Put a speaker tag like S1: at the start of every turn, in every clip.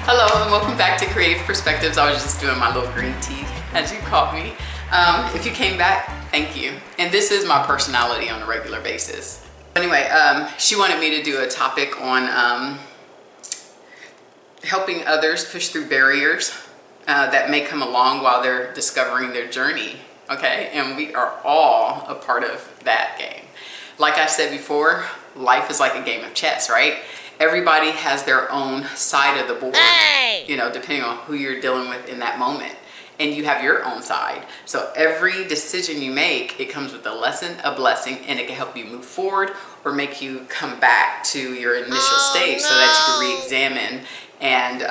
S1: Hello and welcome back to Creative Perspectives. I was just doing my little green tea as you caught me. If you came back, thank you. And this is my personality on a regular basis. Anyway, she wanted me to do a topic on helping others push through barriers that may come along while they're discovering their journey. Okay, and we are all a part of that game. Like I said before, life is like a game of chess, right? Everybody has their own side of the board, you know, depending on who you're dealing with in that moment. And you have your own side. So every decision you make, it comes with a lesson, a blessing, and it can help you move forward or make you come back to your initial stage so that you can re-examine and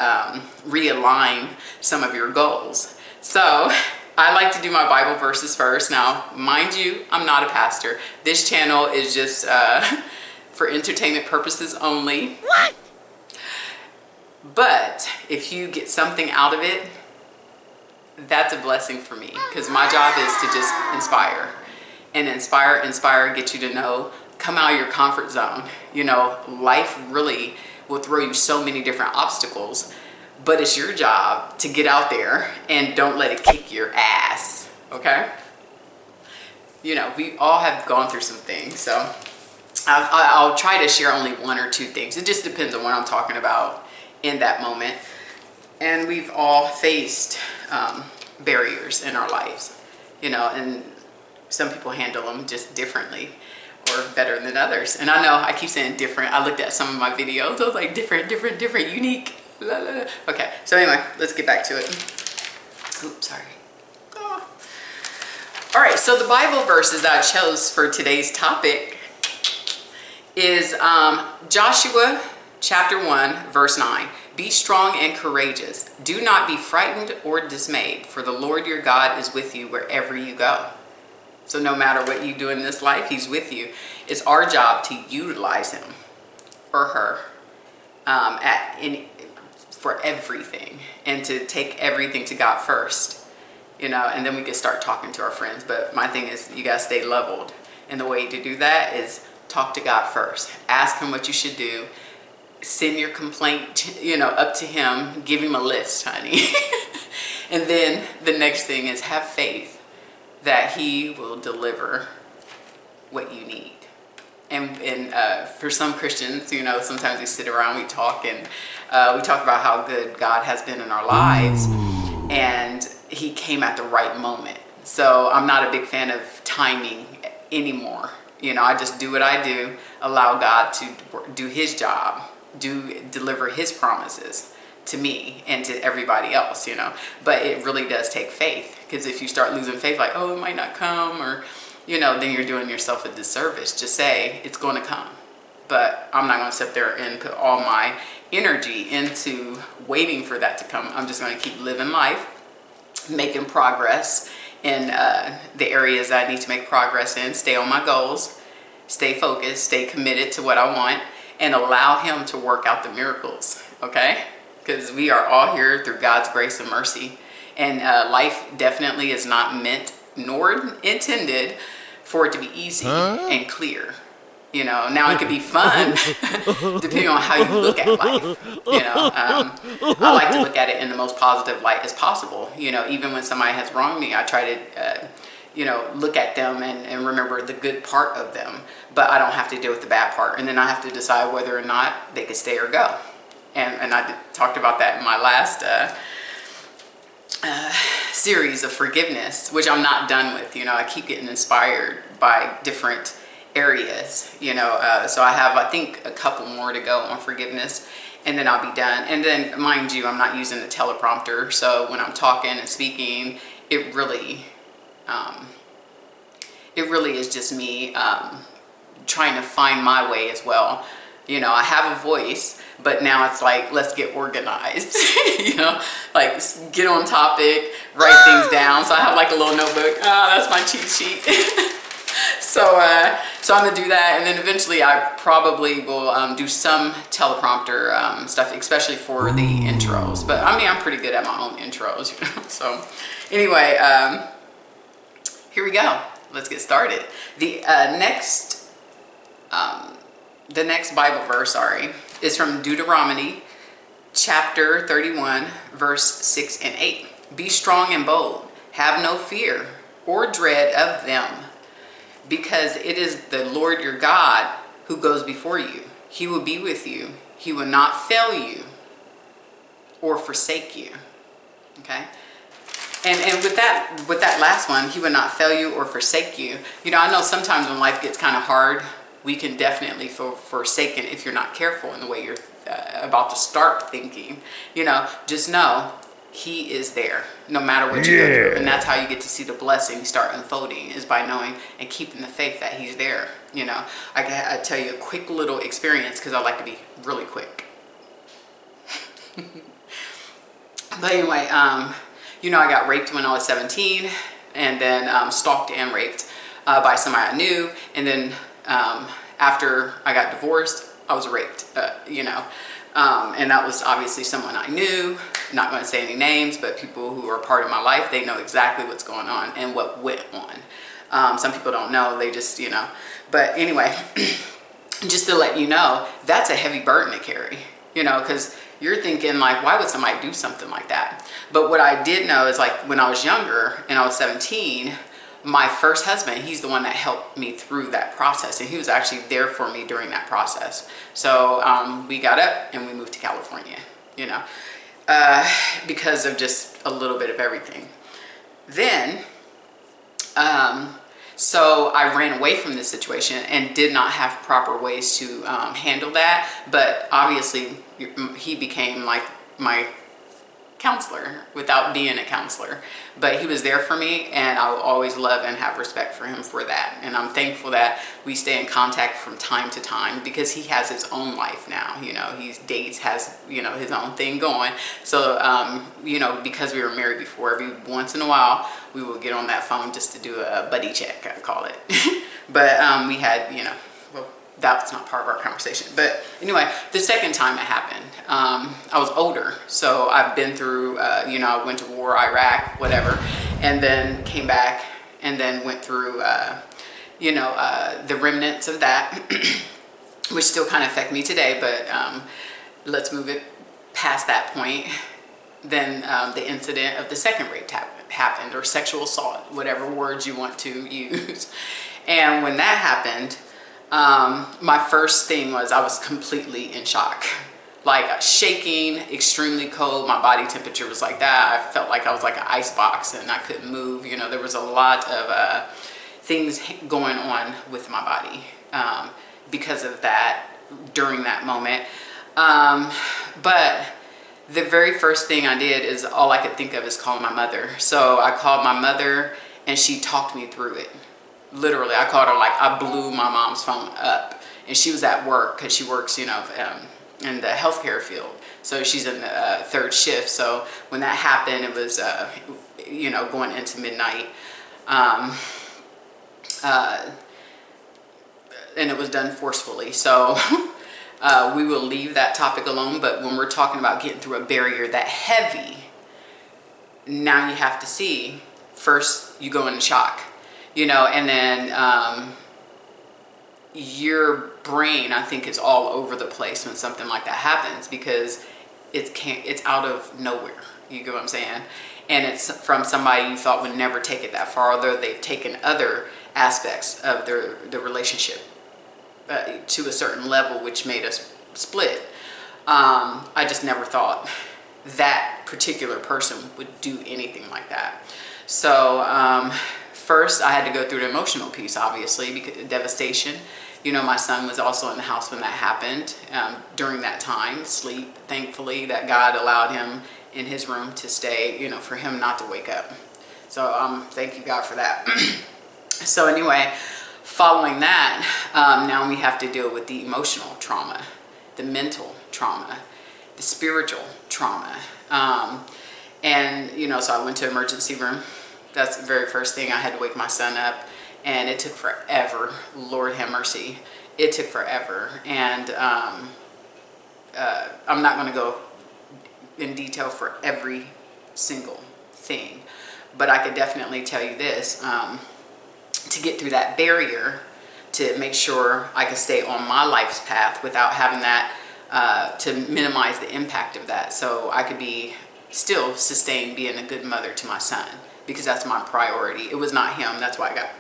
S1: realign some of your goals. So I like to do my Bible verses first. Now, mind you, I'm not a pastor. This channel is just for entertainment purposes only. What? But if you get something out of it, that's a blessing for me, because my job is to just inspire. And inspire, get you to know, come out of your comfort zone. You know, life really will throw you so many different obstacles, but it's your job to get out there and don't let it kick your ass, okay? You know, we all have gone through some things, so I'll try to share only one or two things. It just depends on what I'm talking about in that moment. And we've all faced barriers in our lives, you know, and some people handle them just differently or better than others. And I know I keep saying different. I looked at some of my videos. I was like, different, unique. La, la, la. Okay, so anyway, let's get back to it. Oops, sorry. Oh. All right, so the Bible verses that I chose for today's topic is Joshua chapter 1, verse 9. Be strong and courageous. Do not be frightened or dismayed, for the Lord your God is with you wherever you go. So no matter what you do in this life, he's with you. It's our job to utilize him or her for everything, and to take everything to God first, you know, and then we can start talking to our friends. But my thing is, you got to stay leveled. And the way to do that is talk to God first. Ask him what you should do. Send your complaint, you know, up to him. Give him a list, honey. And then the next thing is have faith that he will deliver what you need. And for some Christians, you know, sometimes we sit around, we talk, and we talk about how good God has been in our lives. And he came at the right moment. So I'm not a big fan of timing anymore. You know, I just do what I do, allow God to do his job, deliver his promises to me and to everybody else, you know. But it really does take faith, because if you start losing faith, like, oh, it might not come, or, you know, then you're doing yourself a disservice. Just say it's going to come. But I'm not going to sit there and put all my energy into waiting for that to come. I'm just going to keep living life, making progress in the areas that I need to make progress in, stay on my goals, stay focused, stay committed to what I want, and allow him to work out the miracles, okay? Because we are all here through God's grace and mercy. And life definitely is not meant nor intended for it to be easy and clear. You know, now it could be fun depending on how you look at life. You know, I like to look at it in the most positive light as possible. You know, even when somebody has wronged me, I try to, you know, look at them and remember the good part of them. But I don't have to deal with the bad part. And then I have to decide whether or not they could stay or go. And I talked about that in my last series of forgiveness, which I'm not done with. You know, I keep getting inspired by different areas, you know, so I have, I think, a couple more to go on forgiveness, and then I'll be done. And then, mind you, I'm not using a teleprompter, so when I'm talking and speaking, it really is just me trying to find my way as well. You know, I have a voice, but now it's like, let's get organized. You know, like, get on topic, write things down. So I have like a little notebook. That's my cheat sheet. So I'm gonna do that, and then eventually I probably will do some teleprompter stuff, especially for the intros. But I mean, I'm pretty good at my own intros, you know. So anyway, here we go. Let's get started. The next Bible verse, is from Deuteronomy chapter 31, verse 6 and 8. Be strong and bold. Have no fear or dread of them, because it is the Lord your God who goes before you. He will be with you. He will not fail you or forsake you. Okay? And with that last one, he will not fail you or forsake you. You know, I know sometimes when life gets kind of hard, we can definitely feel forsaken if you're not careful in the way you're about to start thinking. You know, just know he is there no matter what you go through. And that's how you get to see the blessing start unfolding, is by knowing and keeping the faith that he's there. You know, I tell you a quick little experience, because I like to be really quick. But anyway, you know, I got raped when I was 17, and then stalked and raped by somebody I knew. And then after I got divorced, I was raped, you know. And that was obviously someone I knew. I'm not going to say any names, but people who are part of my life, they know exactly what's going on and what went on. Some people don't know, they just, you know. But anyway, just to let you know, that's a heavy burden to carry, you know, because you're thinking like, why would somebody do something like that? But what I did know is, like, when I was younger and I was 17, my first husband, he's the one that helped me through that process. And he was actually there for me during that process. So we got up and we moved to California, you know, because of just a little bit of everything. Then, so I ran away from this situation and did not have proper ways to handle that. But obviously, he became like my counselor without being a counselor. But he was there for me, and I will always love and have respect for him for that. And I'm thankful that we stay in contact from time to time, because he has his own life now. You know, he dates, has, you know, his own thing going. So, you know, because we were married before, every once in a while, we will get on that phone just to do a buddy check, I call it. But we had, you know, well, that's not part of our conversation. But anyway, the second time it happened, I was older. So I've been through, you know, I went to war, Iraq, whatever, and then came back and then went through, you know, the remnants of that, which still kind of affect me today, but let's move it past that point. Then the incident of the second rape happened, or sexual assault, whatever words you want to use. And when that happened, my first thing was I was completely in shock, like shaking, extremely cold. My body temperature was like that. I felt like I was like an ice box and I couldn't move. You know, there was a lot of things going on with my body because of that during that moment. But the very first thing I did is, all I could think of is calling my mother. So I called my mother and she talked me through it. Literally, I called her, like, I blew my mom's phone up, and she was at work because she works, you know, in the healthcare field. So she's in the third shift. So when that happened, it was, you know, going into midnight. And it was done forcefully. So we will leave that topic alone. But when we're talking about getting through a barrier that heavy, now you have to see, first you go into shock. You know, and then your brain, I think, is all over the place when something like that happens, because it's out of nowhere. You get what I'm saying? And it's from somebody you thought would never take it that far, although they've taken other aspects of the relationship to a certain level, which made us split. I just never thought that particular person would do anything like that. So first, I had to go through the emotional piece, obviously, because of devastation. You know, my son was also in the house when that happened. During that time, sleep, thankfully, that God allowed him in his room to stay, you know, for him not to wake up. So thank you, God, for that. So anyway, following that, now we have to deal with the emotional trauma, the mental trauma, the spiritual trauma. And, you know, so I went to emergency room. That's the very first thing. I had to wake my son up, and it took forever. Lord have mercy. It took forever. And I'm not going to go in detail for every single thing, but I could definitely tell you this, to get through that barrier, to make sure I could stay on my life's path without having that to minimize the impact of that, so I could still sustain being a good mother to my son, because that's my priority. It was not him. That's why I got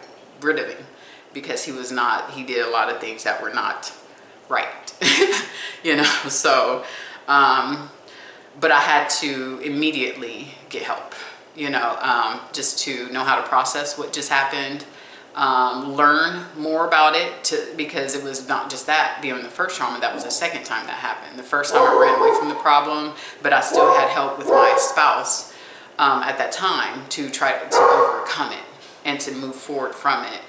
S1: rid of him, because he did a lot of things that were not right. So but I had to immediately get help, just to know how to process what just happened, learn more about it, because it was not just that being the first trauma, that was the second time that happened. The first time I ran away from the problem, but I still had help with my spouse at that time to try to overcome it and to move forward from it.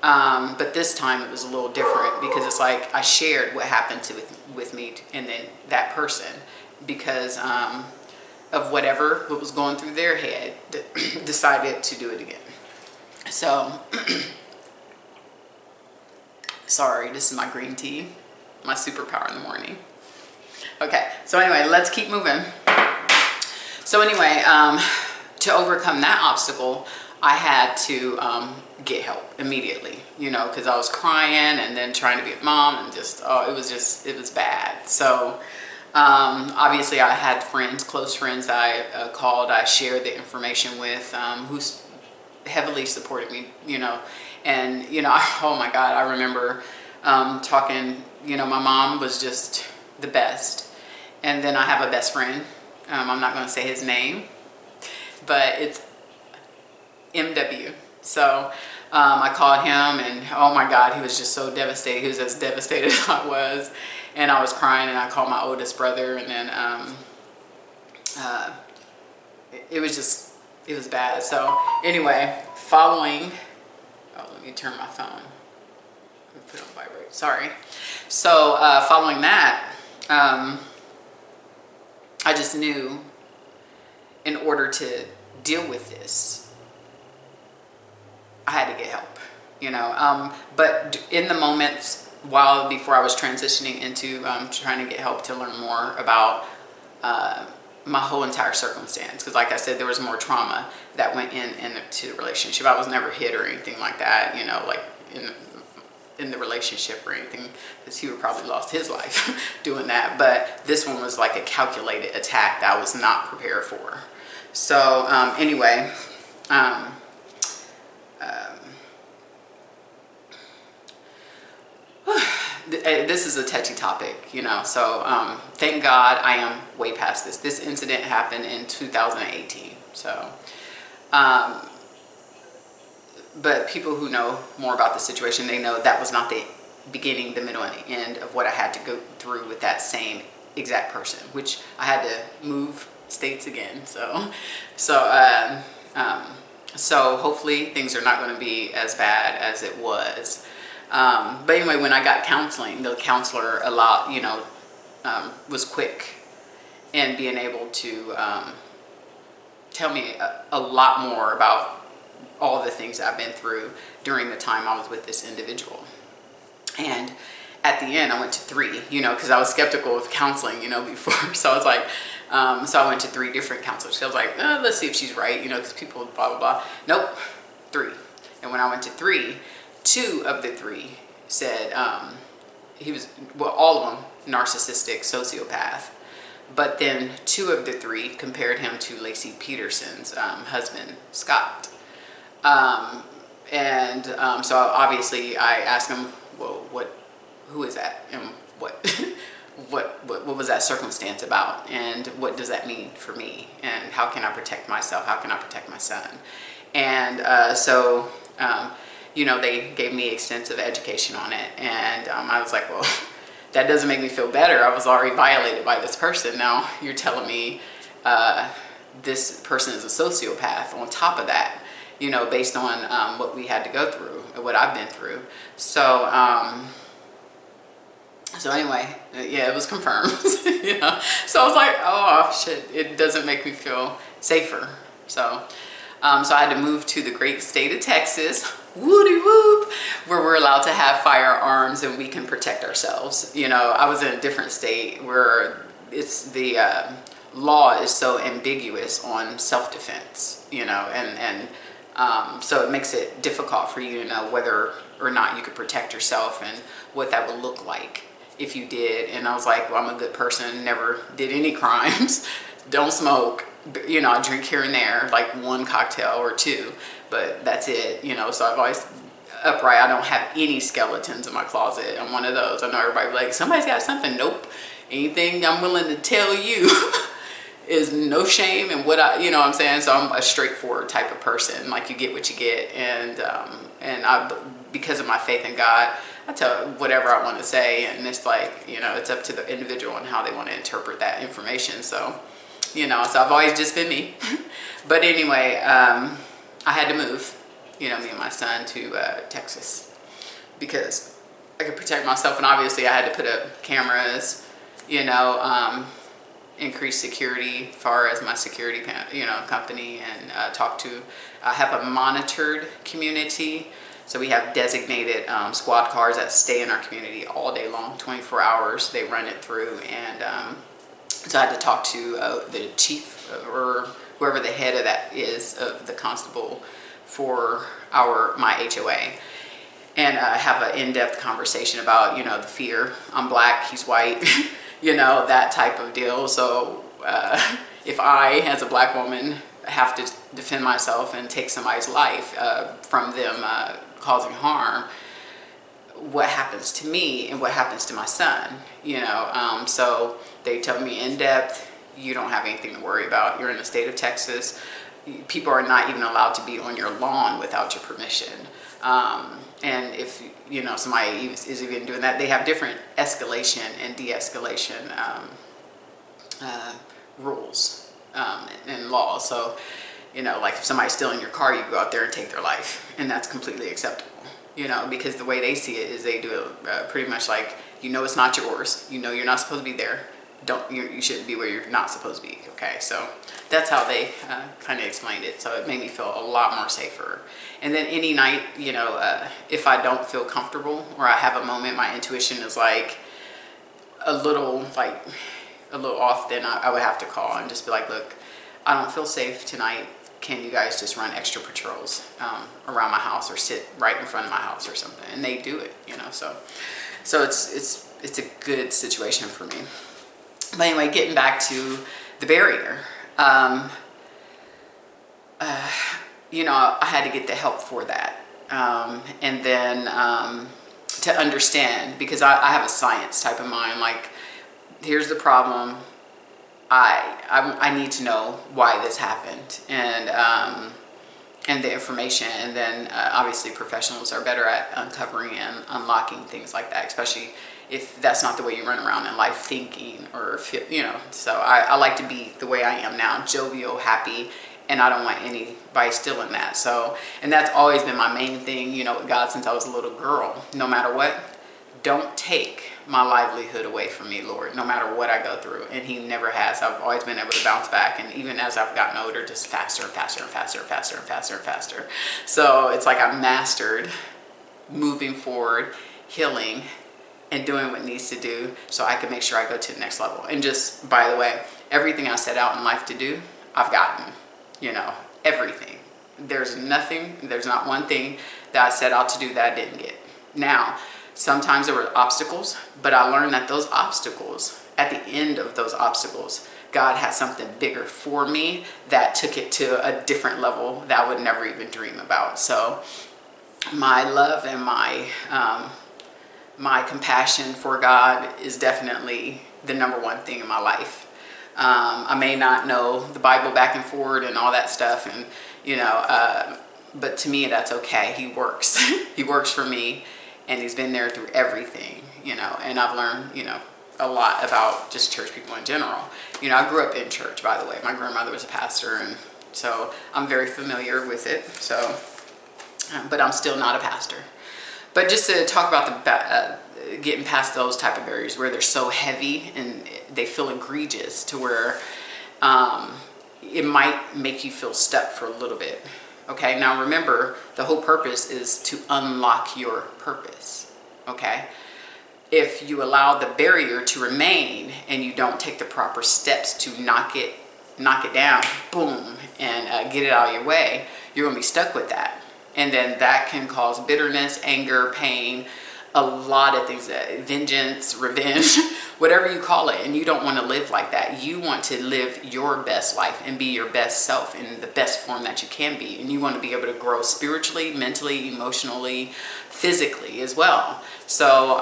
S1: But this time it was a little different, because it's like I shared what happened with me and then that person, because of what was going through their head, decided to do it again. So, sorry, this is my green tea, my superpower in the morning. Okay, so anyway, let's keep moving. So anyway, to overcome that obstacle, I had to get help immediately, because I was crying and then trying to be a mom, and it was bad. So obviously I had close friends that I called, I shared the information with, who heavily supported me, and, oh my God, I remember talking, my mom was just the best. And then I have a best friend, I'm not going to say his name, but it's MW. So I called him, and oh my God, he was just so devastated. He was as devastated as I was, and I was crying, and I called my oldest brother, and then it was bad. So anyway, let me turn my phone. Let me put it on vibrate. Sorry. So following that, I just knew, in order to deal with this, I had to get help, but in the moments before I was transitioning into trying to get help to learn more about my whole entire circumstance, because like I said, there was more trauma that went into the relationship. I was never hit or anything like that, like in the relationship or anything, because he would probably lost his life doing that. But this one was like a calculated attack that I was not prepared for. So anyway, this is a touchy topic, so thank God I am way past this. This incident happened in 2018. So but people who know more about the situation, they know that was not the beginning, the middle, and the end of what I had to go through with that same exact person, which I had to move states again. So hopefully things are not going to be as bad as it was. But anyway, when I got counseling, the counselor was quick in being able to tell me a lot more about all the things I've been through during the time I was with this individual. And at the end, I went to 3, because I was skeptical of counseling, before. So I was like, so I went to 3 different counselors. So I was like, let's see if she's right, because people blah, blah, blah. Nope, 3. And when I went to 3, 2 of the 3 said all of them narcissistic, sociopath. But then 2 of the 3 compared him to Lacey Peterson's husband, Scott. So obviously I asked him, well, who is that? And what was that circumstance about? And what does that mean for me? And how can I protect myself? How can I protect my son? And they gave me extensive education on it. And I was like, well, that doesn't make me feel better. I was already violated by this person. Now you're telling me this person is a sociopath on top of that, based on what we had to go through, or what I've been through. So anyway, yeah, it was confirmed. So I was like, oh shit, it doesn't make me feel safer. So I had to move to the great state of Texas, woody whoop, where we're allowed to have firearms and we can protect ourselves. I was in a different state where it's the law is so ambiguous on self-defense, so it makes it difficult for you to know whether or not you could protect yourself and what that would look like, if you did. And I was like, well, I'm a good person, never did any crimes, don't smoke, you know, I drink here and there, like one cocktail or two, but that's it, you know. So I've always upright. I don't have any skeletons in my closet. I'm one of those. I know everybody like, somebody's got something. Nope. Anything I'm willing to tell you is no shame in what I, you know what I'm saying? So I'm a straightforward type of person. Like, you get what you get. And I, because of my faith in God, I tell whatever I want to say. And it's like, you know, it's up to the individual and how they want to interpret that information. So, you know, so I've always just been me. But anyway, I had to move, you know, me and my son to Texas because I could protect myself. And obviously I had to put up cameras, you know, increase security as far as my security, you know, company, and I have a monitored community. So we have designated squad cars that stay in our community all day long, 24 hours. They run it through. And so I had to talk to the chief or whoever the head of that is, of the constable for my HOA, and have an in-depth conversation about, you know, the fear. I'm black, he's white, you know, that type of deal. So if I, as a black woman, have to defend myself and take somebody's life from them causing harm, what happens to me and what happens to my son, you know? So they tell me in depth, you don't have anything to worry about. You're in the state of Texas. People are not even allowed to be on your lawn without your permission. And if, you know, somebody is even doing that, they have different escalation and de-escalation rules and laws. So, you know, like if somebody's stealing your car, you go out there and take their life, and that's completely acceptable. You know, because the way they see it is they do it pretty much like, you know, it's not yours. You know, you're not supposed to be there. You shouldn't be where you're not supposed to be. Okay, so that's how they kind of explained it. So it made me feel a lot more safer. And then any night, you know, if I don't feel comfortable or I have a moment, my intuition is like a little off, then I would have to call and just be like, look, I don't feel safe tonight. Can you guys just run extra patrols around my house or sit right in front of my house or something? And they do it, you know. So it's a good situation for me. But anyway, getting back to the barrier, you know, I had to get the help for that, and then to understand, because I have a science type of mind. Like, here's the problem. I need to know why this happened, and the information. And then obviously professionals are better at uncovering and unlocking things like that, especially if that's not the way you run around in life thinking or feel, you know. So I like to be the way I am now, jovial, happy, and I don't want anybody stealing that. So, and that's always been my main thing, you know, with God since I was a little girl. No matter what, don't take my livelihood away from me, Lord, no matter what I go through. And he never has. I've always been able to bounce back. And even as I've gotten older, just faster and faster and faster and faster and faster and faster. So it's like I've mastered moving forward, healing, and doing what needs to do so I can make sure I go to the next level. And just, by the way, everything I set out in life to do, I've gotten, you know, everything. There's not one thing that I set out to do that I didn't get. Now, sometimes there were obstacles, but I learned that those obstacles, at the end of those obstacles, God had something bigger for me that took it to a different level that I would never even dream about. So my love and my compassion for God is definitely the number one thing in my life. I may not know the Bible back and forward and all that stuff, and you know, but to me that's okay. He works. He works for me, and he's been there through everything, you know. And I've learned, you know, a lot about just church people in general. You know, I grew up in church, by the way. My grandmother was a pastor, and so I'm very familiar with it. So, but I'm still not a pastor. But just to talk about the getting past those type of barriers where they're so heavy and they feel egregious to where it might make you feel stuck for a little bit. Okay, now remember, the whole purpose is to unlock your purpose. Okay, if you allow the barrier to remain and you don't take the proper steps to knock it down, boom, and get it out of your way, you're gonna be stuck with that. And then that can cause bitterness, anger, pain, a lot of things, that vengeance, revenge, whatever you call it, and you don't want to live like that. You want to live your best life and be your best self in the best form that you can be, and you want to be able to grow spiritually, mentally, emotionally, physically as well. So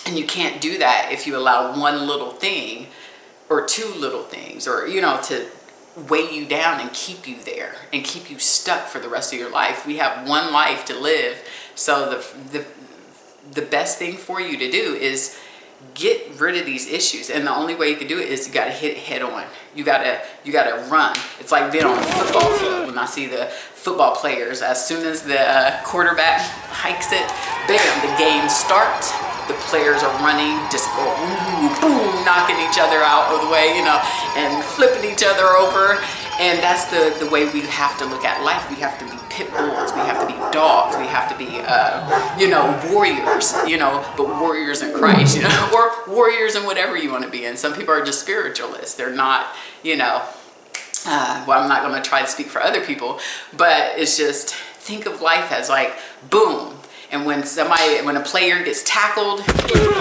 S1: and you can't do that if you allow one little thing or two little things, or to weigh you down and keep you there and keep you stuck for the rest of your life. We have one life to live, so the best thing for you to do is get rid of these issues, and the only way you can do it is you got to hit it head on. You gotta run. It's like being on a football field. When I see the football players, as soon as the quarterback hikes it, bam, the game starts. The players are running, just boom, boom, knocking each other out of the way, and flipping each other over. And that's the way we have to look at life. We have to be pit bulls. We have to be dogs. We have to be, warriors, but warriors in Christ, or warriors in whatever you want to be in. Some people are just spiritualists. They're not, well, I'm not going to try to speak for other people, but it's just, think of life as like, boom. And when a player gets tackled,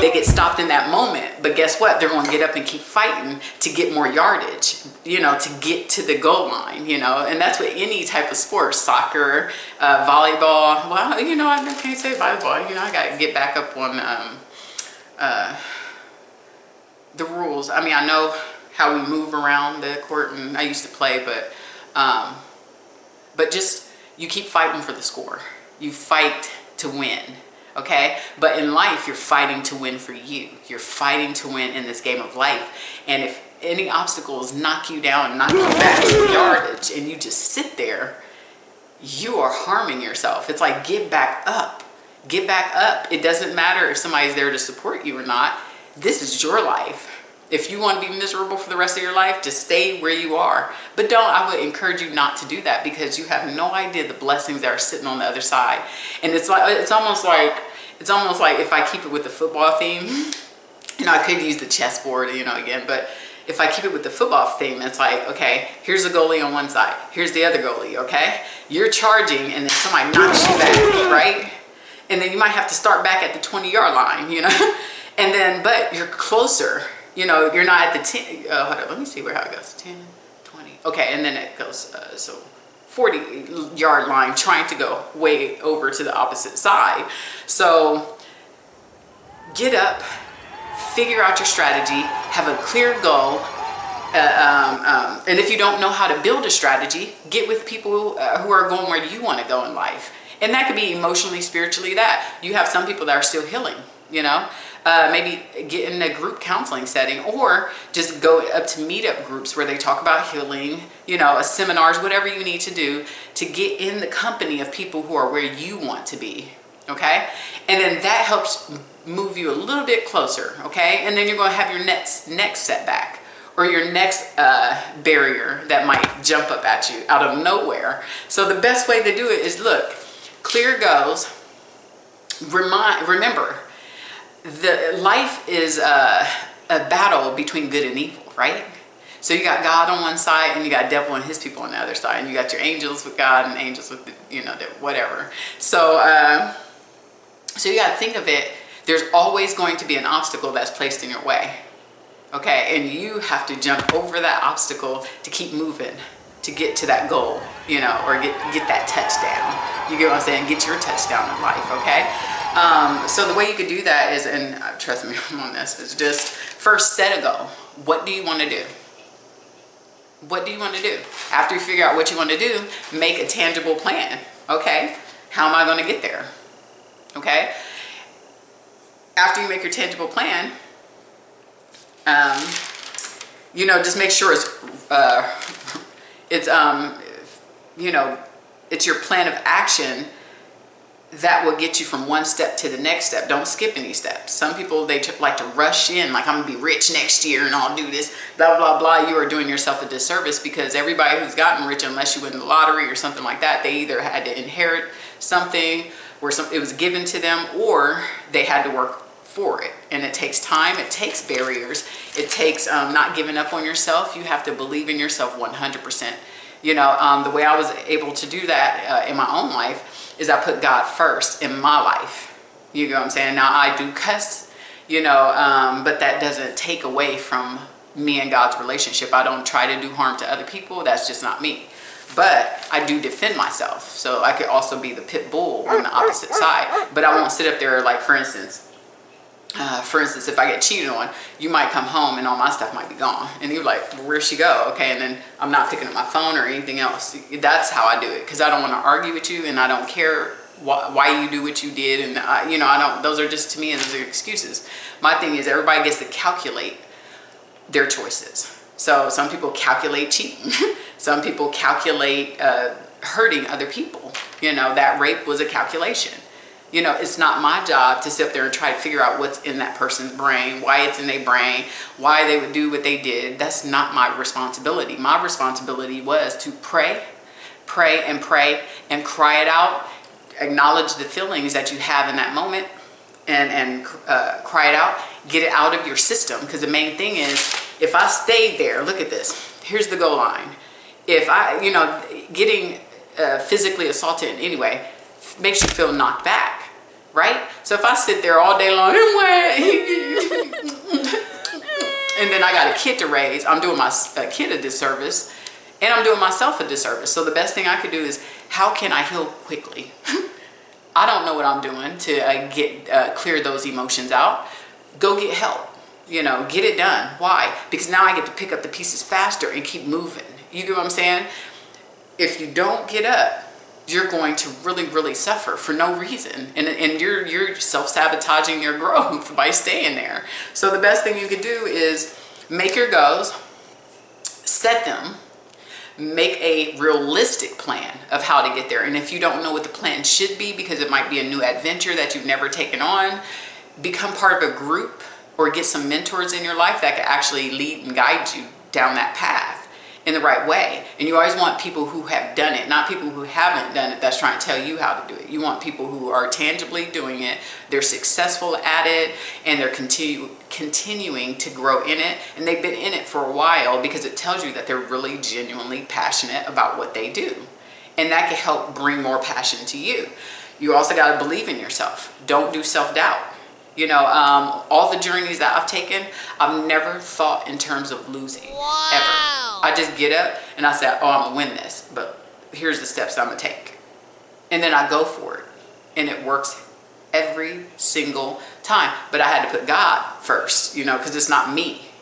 S1: they get stopped in that moment. But guess what? They're going to get up and keep fighting to get more yardage, to get to the goal line, And that's what any type of sport, soccer, volleyball. Well, I can't say volleyball. I got to get back up on the rules. I mean, I know how we move around the court, and I used to play, but just you keep fighting for the score. You fight to win, okay? But in life, you're fighting to win for you. You're fighting to win in this game of life. And if any obstacles knock you down, knock you back to the yardage, and you just sit there, you are harming yourself. It's like, get back up. Get back up. It doesn't matter if somebody's there to support you or not. This is your life. If you want to be miserable for the rest of your life, just stay where you are. But I would encourage you not to do that, because you have no idea the blessings that are sitting on the other side. And it's almost like if I keep it with the football theme, I could use the chessboard, again, but if I keep it with the football theme, it's like, okay, here's a goalie on one side, here's the other goalie, okay? You're charging, and then somebody knocks you back, right? And then you might have to start back at the 20-yard line, and then, but you're closer. You're not at the 10, hold on, let me see how it goes, 10, 20, okay, and then it goes, so 40-yard line, trying to go way over to the opposite side. So get up, figure out your strategy, have a clear goal, and if you don't know how to build a strategy, get with people who are going where you want to go in life. And that could be emotionally, spiritually, that. You have some people that are still healing, maybe get in a group counseling setting, or just go up to meetup groups where they talk about healing, seminars, whatever you need to do to get in the company of people who are where you want to be, okay? And then that helps move you a little bit closer, okay? And then you're going to have your next setback, or your next barrier that might jump up at you out of nowhere. So the best way to do it is, look, clear goals, remember, the life is a battle between good and evil, right? So you got God on one side, and you got devil and his people on the other side, and you got your angels with God and angels with whatever. So so you got to think of it. There's always going to be an obstacle that's placed in your way, okay? And you have to jump over that obstacle to keep moving, to get to that goal, or get that touchdown. You get what I'm saying? Get your touchdown in life, okay? So the way you could do that is, and trust me, I'm on this, is just first set a goal. What do you want to do? What do you want to do? After you figure out what you want to do, make a tangible plan. Okay, how am I going to get there? Okay, after you make your tangible plan, just make sure it's your plan of action that will get you from one step to the next step. Don't skip any steps. Some people, they like to rush in, like, I'm gonna be rich next year and I'll do this, blah, blah, blah. You are doing yourself a disservice, because everybody who's gotten rich, unless you win the lottery or something like that, they either had to inherit something where it was given to them, or they had to work for it. And it takes time, it takes barriers, it takes not giving up on yourself. You have to believe in yourself 100%. The way I was able to do that in my own life is I put God first in my life, You know what I'm saying? Now I do cuss, but that doesn't take away from me and God's relationship. I don't try to do harm to other people. That's just not me. But I do defend myself. So I could also be the pit bull on the opposite side. But I won't sit up there like, for instance, if I get cheated on, you might come home and all my stuff might be gone. And you're like, well, where'd she go? Okay, and then I'm not picking up my phone or anything else. That's how I do it, because I don't want to argue with you, and I don't care why you do what you did. And, I don't, those are just, to me, those are excuses. My thing is, everybody gets to calculate their choices. So some people calculate cheating. Some people calculate hurting other people. That rape was a calculation. It's not my job to sit up there and try to figure out what's in that person's brain, why it's in their brain, why they would do what they did. That's not my responsibility. My responsibility was to pray and cry it out, acknowledge the feelings that you have in that moment, and cry it out, get it out of your system. Because the main thing is, if I stayed there, look at this, here's the goal line. If I, getting physically assaulted in any way makes you feel knocked back, right? So if I sit there all day long, and then I got a kid to raise, I'm doing my kid a disservice, and I'm doing myself a disservice. So the best thing I could do is, how can I heal quickly? I don't know what I'm doing to clear those emotions out. Go get help. Get it done. Why? Because now I get to pick up the pieces faster and keep moving. You get what I'm saying? If you don't get up, you're going to really, really suffer for no reason. And you're self-sabotaging your growth by staying there. So the best thing you can do is make your goals, set them, make a realistic plan of how to get there. And if you don't know what the plan should be, because it might be a new adventure that you've never taken on, become part of a group or get some mentors in your life that can actually lead and guide you down that path in the right way. And you always want people who have done it, not people who haven't done it that's trying to tell you how to do it. You want people who are tangibly doing it, they're successful at it, and they're continuing to grow in it, and they've been in it for a while, because it tells you that they're really genuinely passionate about what they do. And that can help bring more passion to you. You also got to believe in yourself. Don't do self-doubt. All the journeys that I've taken, I've never thought in terms of losing, ever. I just get up and I say, oh, I'm gonna win this, but here's the steps I'm gonna take. And then I go for it. And it works every single time. But I had to put God first, because it's not me.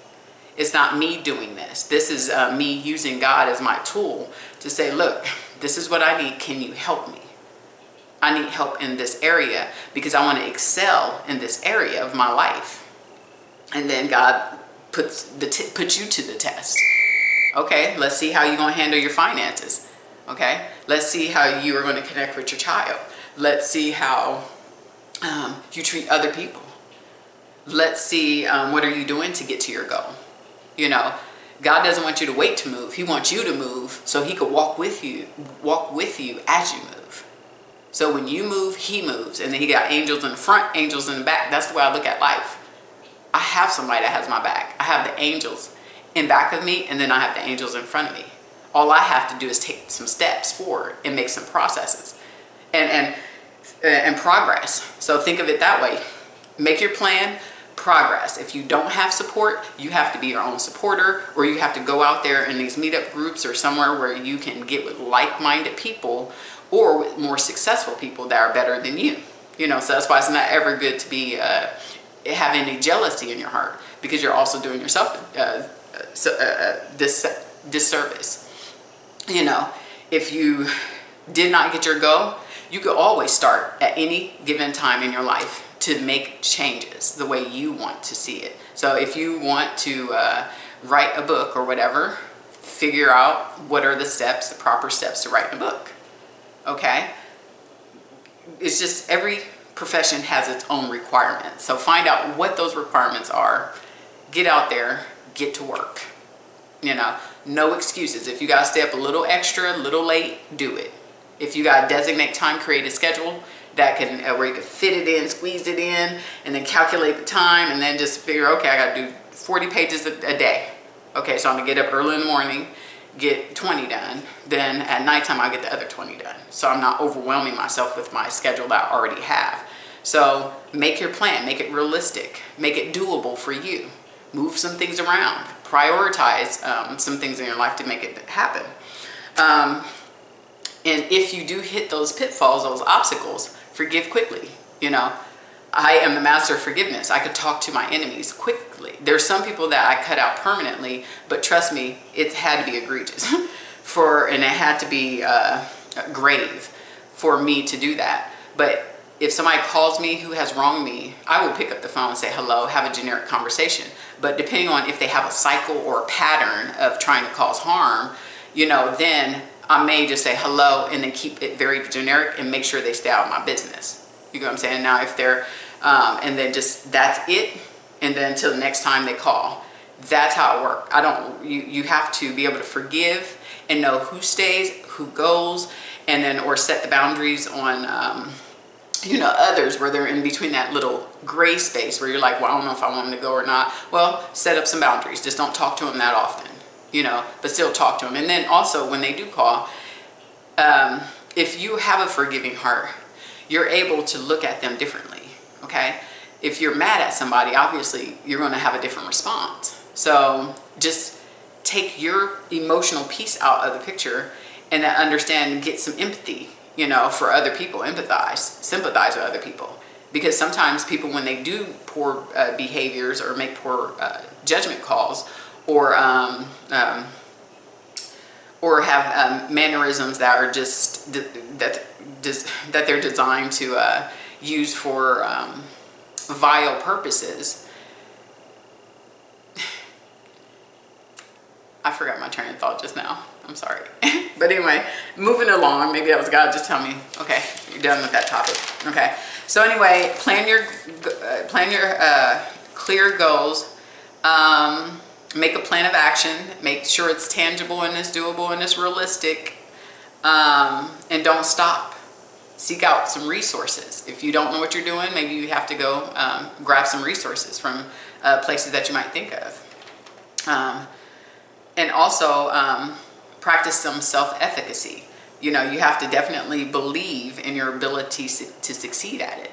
S1: It's not me doing this. This is me using God as my tool to say, look, this is what I need. Can you help me? I need help in this area because I want to excel in this area of my life. And then God puts you to the test. Okay, let's see how you're going to handle your finances. Okay, let's see how you are going to connect with your child. Let's see how you treat other people. Let's see what are you doing to get to your goal. God doesn't want you to wait to move. He wants you to move so he could walk with you as you move. So when you move, he moves. And then he got angels in the front, angels in the back. That's the way I look at life. I have somebody that has my back. I have the angels in back of me, and then I have the angels in front of me. All I have to do is take some steps forward and make some processes and progress. So think of it that way. Make your plan, progress. If you don't have support, you have to be your own supporter, or you have to go out there in these meetup groups or somewhere where you can get with like-minded people or with more successful people that are better than you. So that's why it's not ever good to be have any jealousy in your heart, because you're also doing yourself disservice. If you did not get your goal, you could always start at any given time in your life to make changes the way you want to see it. So if you want to write a book or whatever, figure out what are the proper steps to write a book. Okay? It's just every profession has its own requirements. So find out what those requirements are. Get out there, get to work. No excuses. If you got to stay up a little extra, a little late, do it. If you got to designate time, create a schedule that can where you can fit it in, squeeze it in, and then calculate the time, and then just figure, okay, I got to do 40 pages a day. Okay, so I'm going to get up early in the morning, get 20 done. Then at nighttime, I'll get the other 20 done. So I'm not overwhelming myself with my schedule that I already have. So make your plan, make it realistic, make it doable for you. Move some things around, prioritize some things in your life to make it happen. And if you do hit those pitfalls, those obstacles, forgive quickly. I am the master of forgiveness. I could talk to my enemies quickly. There's some people that I cut out permanently, but trust me, it had to be egregious and it had to be grave for me to do that. But if somebody calls me who has wronged me, I will pick up the phone and say hello, have a generic conversation. But depending on if they have a cycle or a pattern of trying to cause harm, then I may just say hello and then keep it very generic and make sure they stay out of my business. You know what I'm saying? Now, if they're, and then just, that's it. And then until the next time they call, that's how it works. You have to be able to forgive and know who stays, who goes, and then, or set the boundaries on, others where they're in between that little gray space where you're like, well, I don't know if I want them to go or not. Well, set up some boundaries. Just don't talk to them that often, but still talk to them. And then also when they do call, if you have a forgiving heart, you're able to look at them differently, okay? If you're mad at somebody, obviously you're gonna have a different response. So just take your emotional piece out of the picture and then understand and get some empathy, for other people, sympathize with other people. Because sometimes people, when they do poor behaviors or make poor judgment calls, or have mannerisms that are just that they're designed to use for vile purposes. I forgot my train of thought just now. I'm sorry. But anyway, moving along. Maybe that was God just telling me, okay, you're done with that topic. Okay. So anyway, plan your clear goals. Make a plan of action. Make sure it's tangible and it's doable and it's realistic. And don't stop. Seek out some resources. If you don't know what you're doing, maybe you have to go grab some resources from places that you might think of. And also practice some self-efficacy. You have to definitely believe in your ability to succeed at it.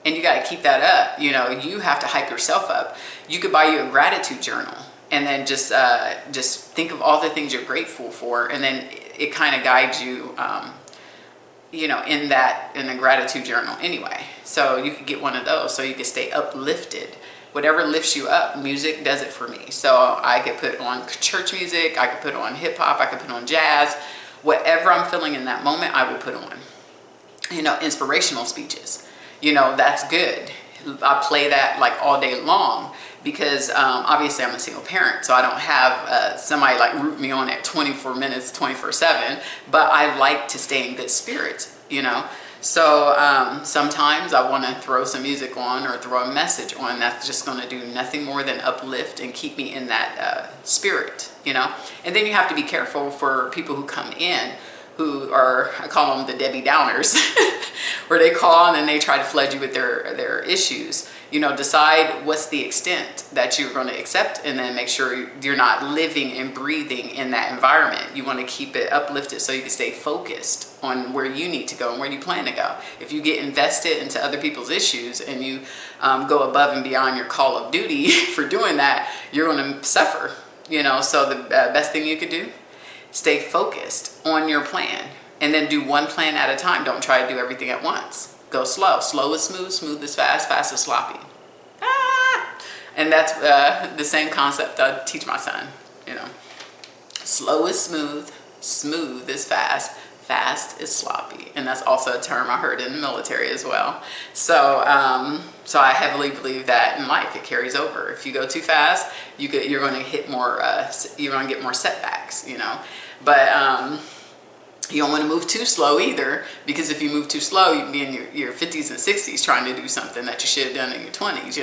S1: And you got to keep that up. You have to hype yourself up. You could buy you a gratitude journal and then just think of all the things you're grateful for. And then it kind of guides you, in a gratitude journal anyway. So you could get one of those so you can stay uplifted. Whatever lifts you up, music does it for me. So I could put on church music, I could put on hip hop, I could put on jazz. Whatever I'm feeling in that moment, I will put on. Inspirational speeches. That's good. I play that like all day long because obviously I'm a single parent, so I don't have somebody like root me on at 24 minutes, 24/7, but I like to stay in good spirits, So sometimes I want to throw some music on or throw a message on that's just going to do nothing more than uplift and keep me in that spirit, And then you have to be careful for people who come in who are, I call them the Debbie Downers, where they call and then they try to flood you with their issues. Decide what's the extent that you're going to accept and then make sure you're not living and breathing in that environment. You want to keep it uplifted so you can stay focused on where you need to go and where you plan to go. If you get invested into other people's issues and you go above and beyond your call of duty for doing that, you're going to suffer, So the best thing you could do, stay focused on your plan and then do one plan at a time. Don't try to do everything at once. Go slow. Slow is smooth, smooth is fast, fast is sloppy. And that's the same concept I teach my son, Slow is smooth, smooth is fast, fast is sloppy. And that's also a term I heard in the military as well. So I heavily believe that in life it carries over. If you go too fast, you're going to hit more, you're going to get more setbacks, But you don't want to move too slow either, because if you move too slow, you can be in your 50s and 60s trying to do something that you should have done in your 20s,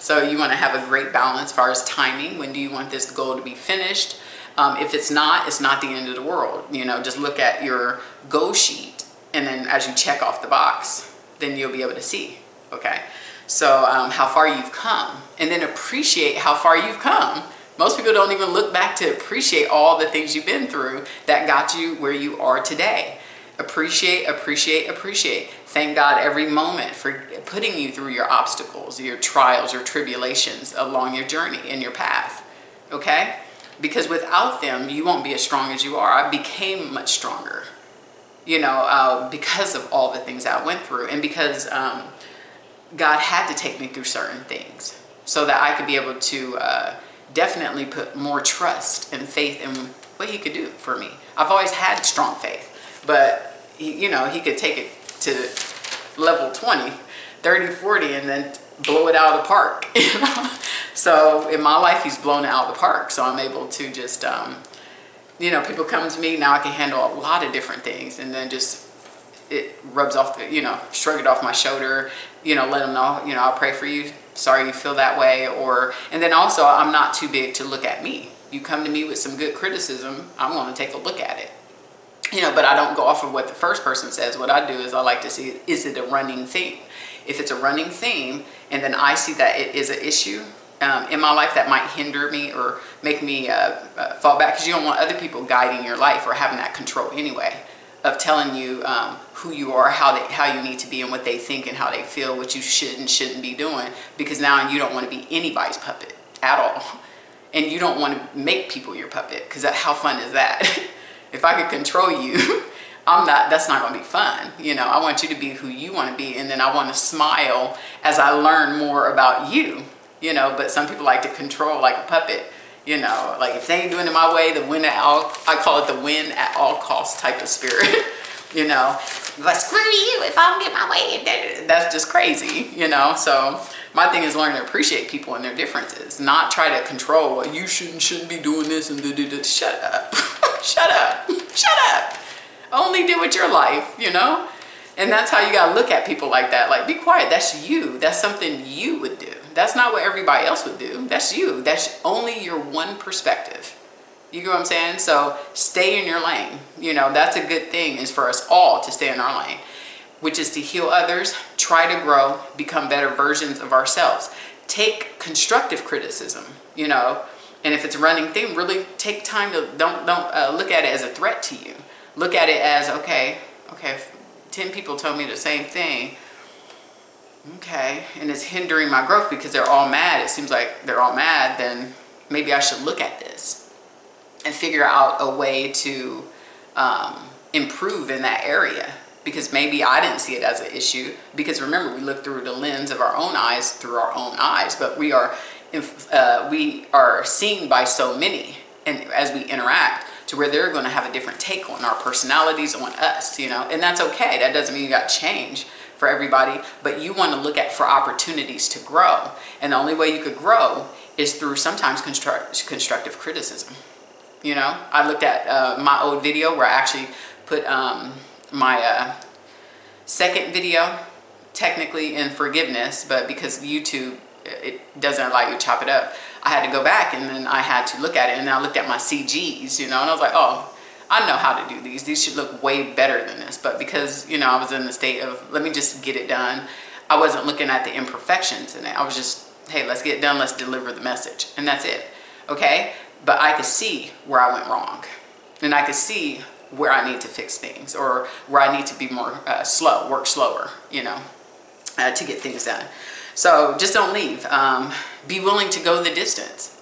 S1: So you want to have a great balance as far as timing. When do you want this goal to be finished? If it's not the end of the world. Just look at your goal sheet, and then as you check off the box, then you'll be able to see, okay? So how far you've come, and then appreciate how far you've come. Most people don't even look back to appreciate all the things you've been through that got you where you are today. Appreciate, appreciate, appreciate. Thank God every moment for putting you through your obstacles, your trials, your tribulations along your journey and your path. Okay? Because without them, you won't be as strong as you are. I became much stronger, because of all the things I went through, and because God had to take me through certain things so that I could be able to definitely put more trust and faith in what he could do for me. I've always had strong faith, but he could take it to level 20, 30, 40, and then blow it out of the park. So in my life, he's blown it out of the park. So I'm able to just, people come to me, now I can handle a lot of different things, and then just, it rubs off, shrug it off my shoulder, let them know, I'll pray for you. Sorry you feel that way. And then also, I'm not too big to look at me. You come to me with some good criticism, I'm going to take a look at it. But I don't go off of what the first person says. What I do is I like to see, is it a running theme? If it's a running theme, and then I see that it is an issue in my life that might hinder me or make me fall back, because you don't want other people guiding your life or having that control anyway, of telling you who you are, how you need to be, and what they think and how they feel, what you should and shouldn't be doing, because now you don't want to be anybody's puppet at all. And you don't want to make people your puppet, because how fun is that? If I could control you, that's not going to be fun. I want you to be who you want to be, and then I want to smile as I learn more about you, but some people like to control like a puppet. Like if they ain't doing it my way, I call it the win at all costs type of spirit. But screw you if I don't get my way. That's just crazy, So my thing is learn to appreciate people and their differences, not try to control. Well, you shouldn't be doing this and do. Shut up, shut up, shut up. Only deal with your life, And that's how you gotta look at people like that. Like, be quiet. That's you. That's something you would do. That's not what everybody else would do. That's you. That's only your one perspective. You get what I'm saying? So stay in your lane. That's a good thing, is for us all to stay in our lane, which is to heal others, try to grow, become better versions of ourselves. Take constructive criticism, and if it's a running thing, really take time to don't look at it as a threat to you. Look at it as, okay, 10 people told me the same thing. Okay, and it's hindering my growth because they're all mad. It seems like they're all mad. Then maybe I should look at this and figure out a way to improve in that area, because maybe I didn't see it as an issue, because remember, we look through the lens of our own eyes, but we are seen by so many, and as we interact, to where they're going to have a different take on our personalities, on us, and that's okay. That doesn't mean you got to change for everybody, but you want to look for opportunities to grow, and the only way you could grow is through sometimes constructive criticism. I looked at my old video where I actually put my second video technically in forgiveness, but because YouTube, it doesn't allow you to chop it up, I had to go back, and then I had to look at it, and then I looked at my CGs, and I was like, oh, I know how to do these. These should look way better than this. But because, I was in the state of, let me just get it done, I wasn't looking at the imperfections in it. I was just, hey, let's get it done. Let's deliver the message. And that's it. Okay? But I could see where I went wrong. And I could see where I need to fix things, or where I need to be more work slower, to get things done. So just don't leave. Be willing to go the distance.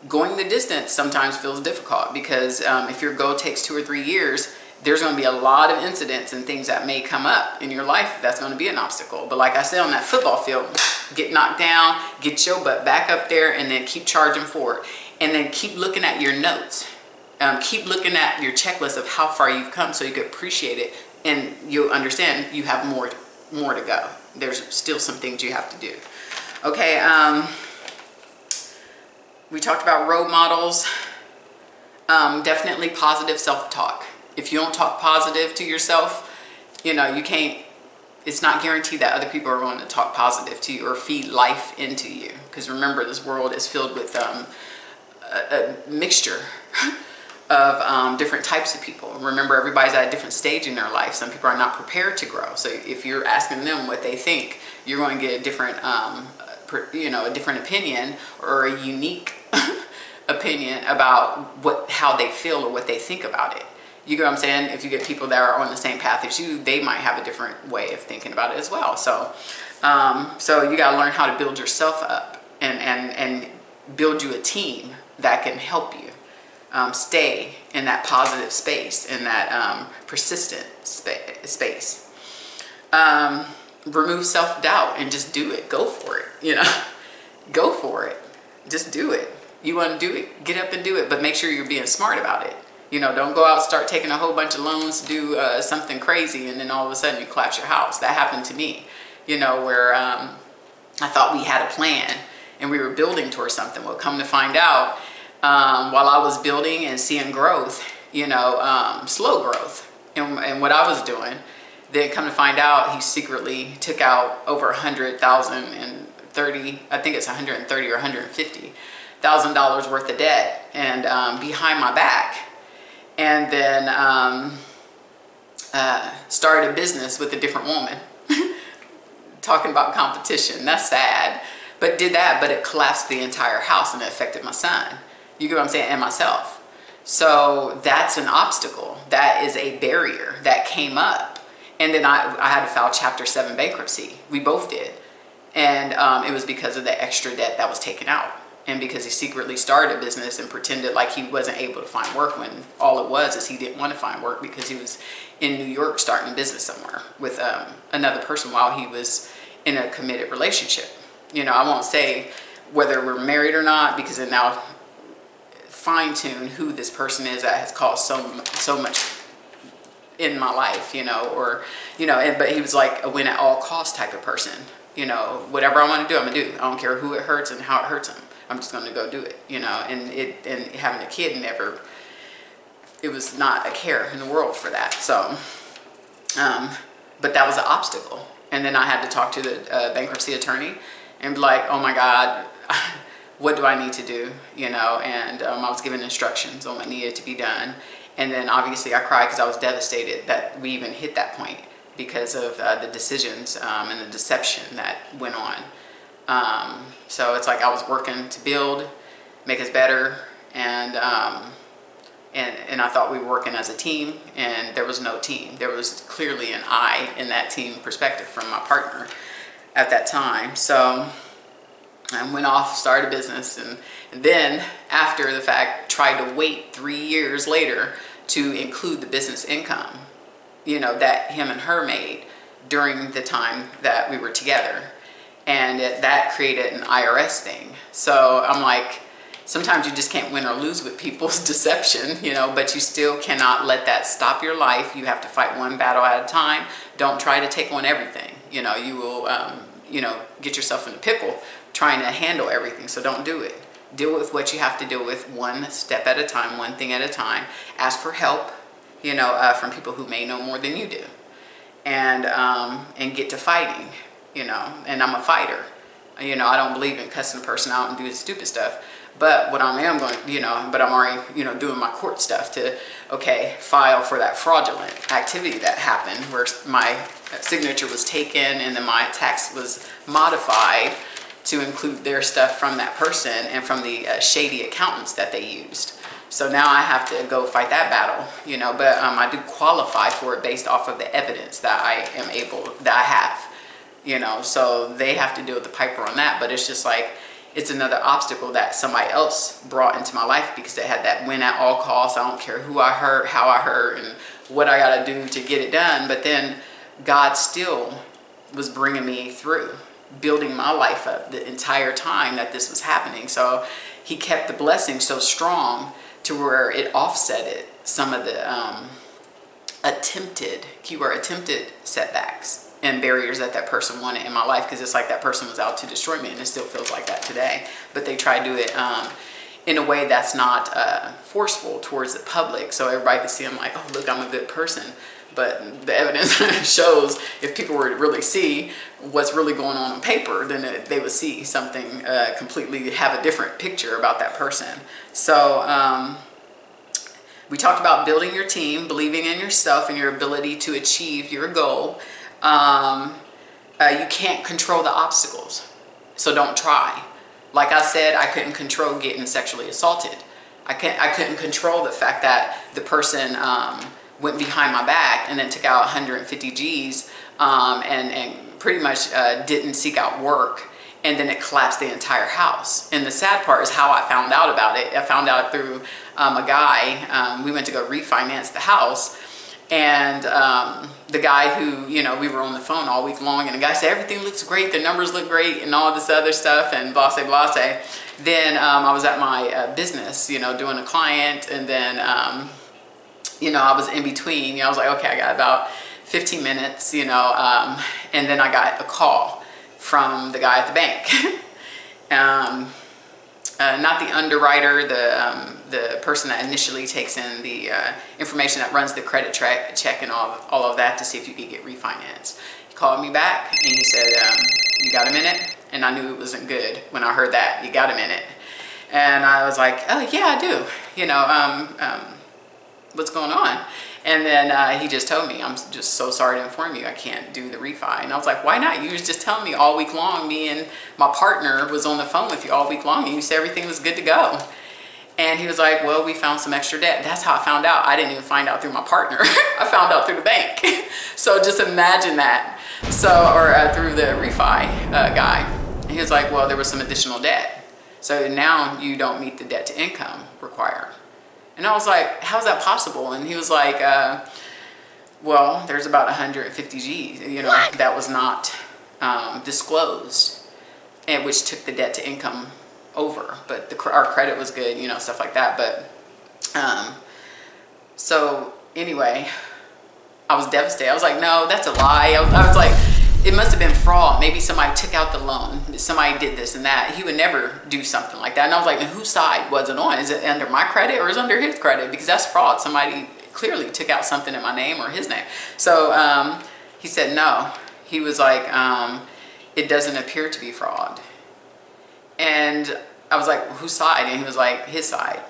S1: Going the distance sometimes feels difficult, because if your goal takes 2 or 3 years, there's going to be a lot of incidents and things that may come up in your life that's going to be an obstacle. But like I said, on that football field, get knocked down, get your butt back up there, and then keep charging forward. And then keep looking at your notes. Keep looking at your checklist of how far you've come, so you can appreciate it, and you'll understand you have more to go. There's still some things you have to do. Okay, we talked about role models. Definitely positive self-talk. If you don't talk positive to yourself, you can't, it's not guaranteed that other people are going to talk positive to you or feed life into you. Because remember, this world is filled with a mixture of different types of people. Remember, everybody's at a different stage in their life. Some people are not prepared to grow. So if you're asking them what they think, you're going to get a different, a different opinion, or a unique opinion about how they feel or what they think about it. You get what I'm saying? If you get people that are on the same path as you, they might have a different way of thinking about it as well. So, so you got to learn how to build yourself up and build you a team that can help you stay in that positive space, in that persistent space. Remove self-doubt and just do it. Go for it. You know, go for it. Just do it. You want to do it, get up and do it, but make sure you're being smart about it. You know, don't go out and start taking a whole bunch of loans to do something crazy, and then all of a sudden you collapse your house. That happened to me, you know, where I thought we had a plan and we were building towards something. Well, come to find out, while I was building and seeing growth, you know, slow growth and what I was doing, then come to find out he secretly took out over $130, I think it's $130 or $150,000 worth of debt, and behind my back. And then started a business with a different woman. Talking about competition, that's sad. But did that, but it collapsed the entire house and it affected my son. You get what I'm saying? And myself. So that's an obstacle. That is a barrier that came up. And then I had to file Chapter 7 bankruptcy. We both did. And it was because of the extra debt that was taken out. And because he secretly started a business and pretended like he wasn't able to find work, when all it was is he didn't want to find work because he was in New York starting a business somewhere with another person while he was in a committed relationship. You know, I won't say whether we're married or not, because it now fine-tune who this person is that has caused so much in my life, you know, or, you know, but he was like a win at all cost type of person. You know, whatever I want to do, I'm gonna do. I don't care who it hurts and how it hurts him. I'm just gonna go do it, you know. And having a kid it was not a care in the world for that. So, but that was an obstacle. And then I had to talk to the bankruptcy attorney and be like, oh my God, what do I need to do, you know? And I was given instructions on what needed to be done. And then obviously I cried because I was devastated that we even hit that point because of the decisions and the deception that went on. So it's like I was working to build, make us better, and I thought we were working as a team, and there was no team. There was clearly an I in that team perspective from my partner at that time. So I went off, started a business, and then after the fact, tried to wait 3 years later to include the business income, you know, that him and her made during the time that we were together. And that created an IRS thing. So I'm like, sometimes you just can't win or lose with people's deception, you know, but you still cannot let that stop your life. You have to fight one battle at a time. Don't try to take on everything. You know, you will, you know, get yourself in a pickle trying to handle everything. So don't do it. Deal with what you have to deal with one step at a time, one thing at a time. Ask for help, you know, from people who may know more than you do. And get to fighting. You know, and I'm a fighter. You know, I don't believe in cussing a person out and doing stupid stuff. But what I am going, you know, but I'm already, you know, doing my court stuff to, okay, file for that fraudulent activity that happened where my signature was taken and then my tax was modified to include their stuff from that person and from the shady accountants that they used. So now I have to go fight that battle, you know, but I do qualify for it based off of the evidence that I have. You know, so they have to deal with the piper on that, but it's just like, it's another obstacle that somebody else brought into my life because they had that win at all costs. I don't care who I hurt, how I hurt, and what I got to do to get it done. But then God still was bringing me through, building my life up the entire time that this was happening. So he kept the blessing so strong to where it offsetted some of the attempted setbacks and barriers that person wanted in my life, because it's like that person was out to destroy me, and it still feels like that today. But they try to do it in a way that's not forceful towards the public, so everybody can see I'm like, oh look, I'm a good person. But the evidence shows if people were to really see what's really going on paper, then they would see something completely, have a different picture about that person. So we talked about building your team, believing in yourself and your ability to achieve your goal. You can't control the obstacles, so don't try. Like I said, I couldn't control getting sexually assaulted. I couldn't control the fact that the person went behind my back and then took out 150 G's and pretty much didn't seek out work. And then it collapsed the entire house. And the sad part is how I found out about it. I found out through a guy. We went to go refinance the house. And the guy who, you know, we were on the phone all week long, and the guy said, everything looks great, the numbers look great, and all this other stuff, and blase, blase. Then I was at my business, you know, doing a client, and then, you know, I was in between. You know, I was like, okay, I got about 15 minutes, you know, and then I got a call from the guy at the bank. Not the underwriter, the person that initially takes in the information that runs the credit check and all of that to see if you could get refinanced. He called me back and he said, you got a minute? And I knew it wasn't good when I heard that, you got a minute. And I was like, oh yeah, I do. You know, what's going on? And then he just told me, I'm just so sorry to inform you, I can't do the refi. And I was like, why not? You was just telling me all week long, me and my partner was on the phone with you all week long, and you said everything was good to go. And he was like, well, we found some extra debt. That's how I found out. I didn't even find out through my partner. I found out through the bank. So just imagine that. So, or through the refi guy. And he was like, well, there was some additional debt. So now you don't meet the debt to income required. And I was like, how's that possible? And he was like, well, there's about 150 G's, you know, that was not disclosed, and which took the debt to income over. But our credit was good, you know, stuff like that. But so anyway, I was devastated. I was like, no, that's a lie. I was like, it must have been fraud. Maybe somebody took out the loan. Somebody did this and that. He would never do something like that. And I was like, whose side was it on? Is it under my credit or is it under his credit? Because that's fraud. Somebody clearly took out something in my name or his name. So he said no. He was like, it doesn't appear to be fraud. And I was like, whose side? And he was like, his side.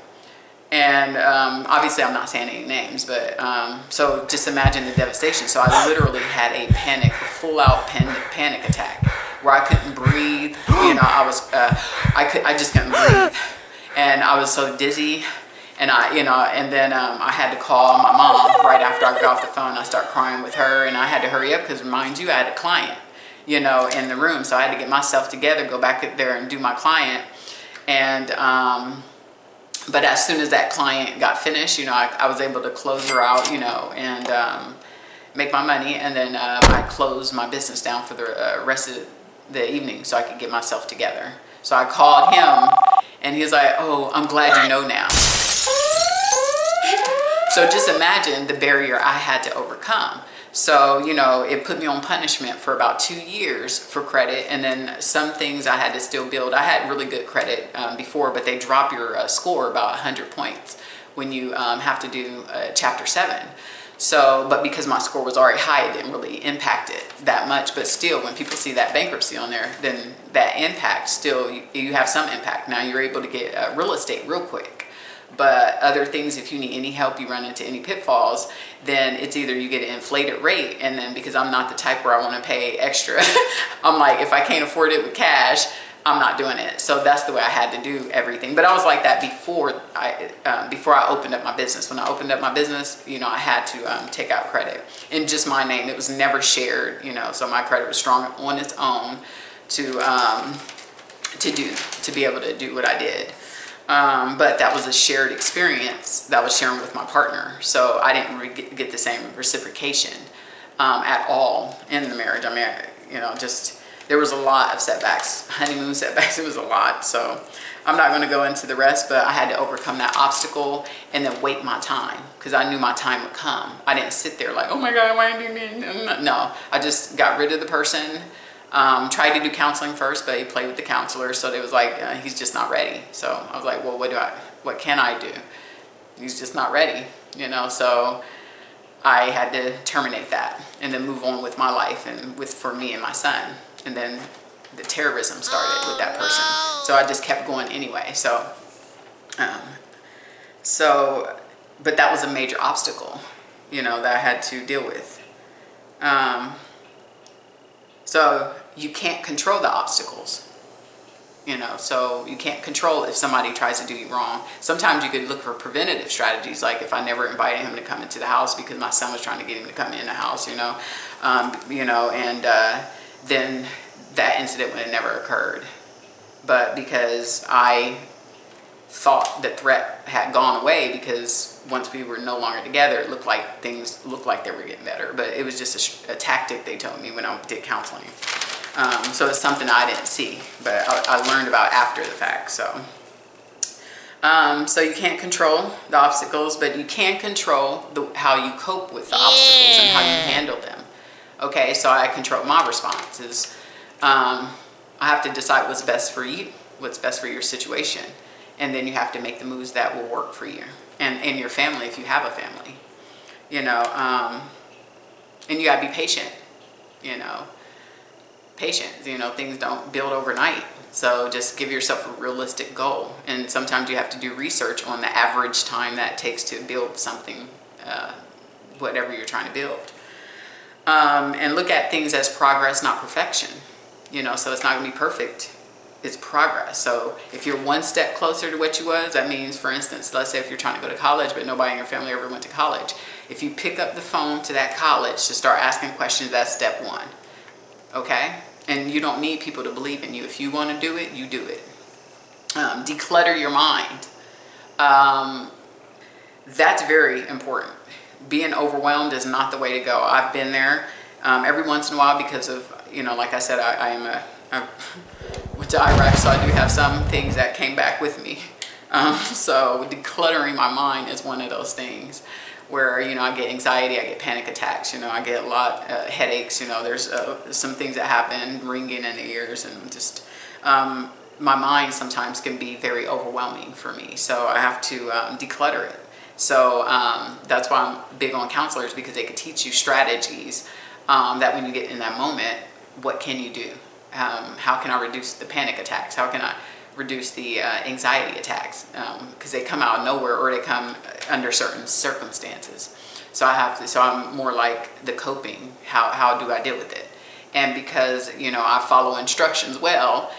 S1: And obviously I'm not saying any names, but so just imagine the devastation. So I literally had a full out panic attack where I couldn't breathe. You know, I just couldn't breathe. And I was so dizzy. And and then I had to call my mom right after I got off the phone. I started crying with her, and I had to hurry up because, mind you, I had a client, you know, in the room. So I had to get myself together, go back there and do my client. And, but as soon as that client got finished, you know, I was able to close her out, you know, and make my money. And then I closed my business down for the rest of the evening so I could get myself together. So I called him, and he was like, oh, I'm glad you know now. So just imagine the barrier I had to overcome. So, you know, it put me on punishment for about 2 years for credit. And then some things I had to still build. I had really good credit before, but they drop your score about 100 points when you have to do Chapter 7. So, but because my score was already high, it didn't really impact it that much. But still, when people see that bankruptcy on there, then that impact still, you have some impact. Now you're able to get real estate real quick. But other things, if you need any help, you run into any pitfalls, then it's either you get an inflated rate, and then because I'm not the type where I want to pay extra, I'm like, if I can't afford it with cash, I'm not doing it. So that's the way I had to do everything. But I was like that before I opened up my business. When I opened up my business, you know, I had to take out credit in just my name. It was never shared, you know, so my credit was strong on its own to be able to do what I did. But that was a shared experience that I was sharing with my partner. So I didn't get the same reciprocation at all in the marriage. I mean, you know, just there was a lot of setbacks, honeymoon setbacks. It was a lot. So I'm not going to go into the rest, but I had to overcome that obstacle and then wait my time because I knew my time would come. I didn't sit there like, oh my God, why are you doing this? No, I just got rid of the person. Tried to do counseling first, but he played with the counselor, so they was like, he's just not ready. So I was like, well, what can I do? He's just not ready, you know. So I had to terminate that and then move on with my life and for me and my son. And then the terrorism started with that person. So I just kept going anyway. So, but that was a major obstacle, you know, that I had to deal with. So you can't control the obstacles. you know, so you can't control if somebody tries to do you wrong. Sometimes you could look for preventative strategies, like if I never invited him to come into the house because my son was trying to get him to come in the house, you know, then that incident would have never occurred. But because I thought the threat had gone away, because once we were no longer together, it looked like things looked like they were getting better. But it was just a tactic they told me when I did counseling. So it's something I didn't see, but I learned about after the fact. So you can't control the obstacles, but you can control how you cope with the obstacles and how you handle them. Okay, so I control my responses. I have to decide what's best for you, what's best for your situation. And then you have to make the moves that will work for you and your family, if you have a family, you know, and you gotta be patient, you know. Patience, you know, things don't build overnight. So just give yourself a realistic goal. And sometimes you have to do research on the average time that it takes to build something, whatever you're trying to build. And look at things as progress, not perfection. You know, so it's not gonna be perfect. It's progress. So if you're one step closer to what you was, that means, for instance, let's say if you're trying to go to college, but nobody in your family ever went to college. If you pick up the phone to that college to start asking questions, that's step one. Okay? And you don't need people to believe in you. If you want to do it, you do it. Declutter your mind. That's very important. Being overwhelmed is not the way to go. I've been there every once in a while because of, you know, like I said, I went to Iraq, so I do have some things that came back with me. So decluttering my mind is one of those things where, you know, I get anxiety, I get panic attacks, you know, I get a lot headaches, you know, there's some things that happen, ringing in the ears, and just my mind sometimes can be very overwhelming for me. So I have to declutter it. So that's why I'm big on counselors, because they can teach you strategies that when you get in that moment, what can you do? How can I reduce the panic attacks? How can I reduce the anxiety attacks? Because they come out of nowhere, or they come under certain circumstances. So I'm more like the coping. How do I deal with it? And because, you know, I follow instructions well,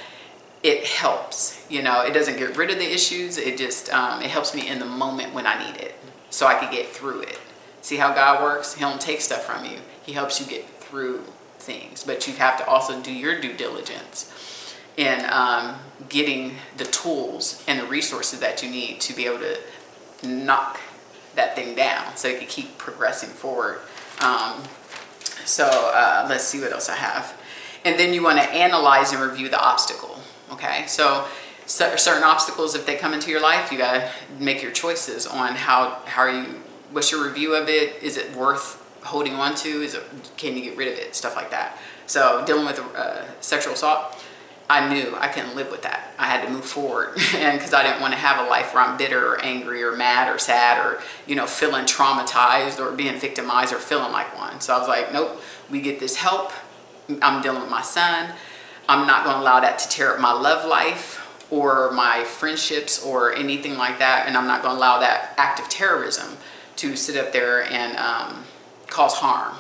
S1: it helps. You know, it doesn't get rid of the issues. It just, it helps me in the moment when I need it, so I can get through it. See how God works? He don't take stuff from you. He helps you get through things, but you have to also do your due diligence in getting the tools and the resources that you need to be able to knock that thing down, so you can keep progressing forward. Let's see what else I have. And then you want to analyze and review the obstacle. Okay, so certain obstacles, if they come into your life, you gotta make your choices on what's your review of it? Is it worth holding on to? Can you get rid of it? Stuff like that. So dealing with sexual assault, I knew I couldn't live with that. I had to move forward, and because I didn't want to have a life where I'm bitter or angry or mad or sad or, you know, feeling traumatized or being victimized or feeling like one. So I was like, nope, we get this help. I'm dealing with my son. I'm not going to allow that to tear up my love life or my friendships or anything like that. And I'm not going to allow that act of terrorism to sit up there and cause harm,